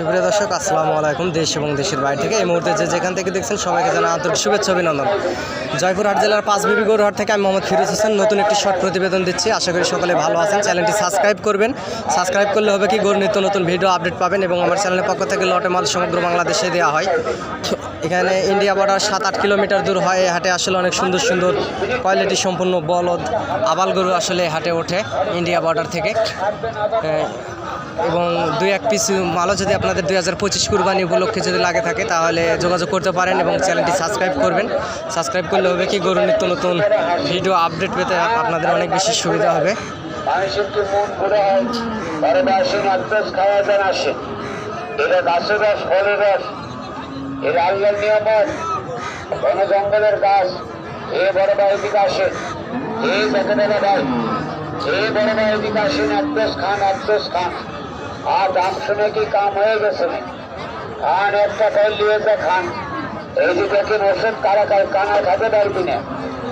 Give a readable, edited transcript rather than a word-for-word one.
সুপ্রিয় দর্শক আসসালামু আলাইকুম। দেশ এবং দেশের বাইরে থেকে এই মুহূর্তে যেখান থেকে দেখছেন সবাইকে জানাই আন্তরিক শুভেচ্ছা অভিনন্দন। জয়পুরহাট জেলার পাঁচবিবি গরুহাট থেকে আমি মোহাম্মদ ফিরোজ হোসেন নতুন একটি শর্ট প্রতিবেদন দিচ্ছি। আশা করি সকলে ভালো আছেন। চ্যানেলটি সাবস্ক্রাইব করবেন। সাবস্ক্রাইব করলে হবে কি গরু নিত্য নতুন ভিডিও আপডেট পাবেন এবং আমার চ্যানেলের পক্ষ থেকে লটে মাল সমগ্র বাংলাদেশে দেওয়া হয়। এখানে ইন্ডিয়া বর্ডার 7-8 কিলোমিটার দূর হয়। এই হাটে আসলে অনেক সুন্দর সুন্দর কোয়ালিটি সম্পূর্ণ বলদ আবাল গরু আসলে হাটে ওঠে ইন্ডিয়া বর্ডার থেকে। এবং 2-1 পিস মালও যদি আপনাদের 2025 কুরবানি উপলক্ষে যদি লাগে থাকে তাহলে যোগাযোগ করতে পারেন এবং চ্যানেলটি সাবস্ক্রাইব করবেন। সাবস্ক্রাইব করলে হবে কি গরু নিত্য নতুন ভিডিও আপডেট পেতে আপনাদের অনেক বেশি সুবিধা হবে। জঙ্গলের গাছ এ বড় ভাই দিকে আসে, এই দেখেন ভাই, এই বড় ভাই দিকে আসেন। আব্দুস খান আর দাম শুনে কি কাম হয়ে গেছে না? খান একটা কল দিয়েছে খান। এই যে দেখেন ওষুধ কারা কানা খাতে পারবি না।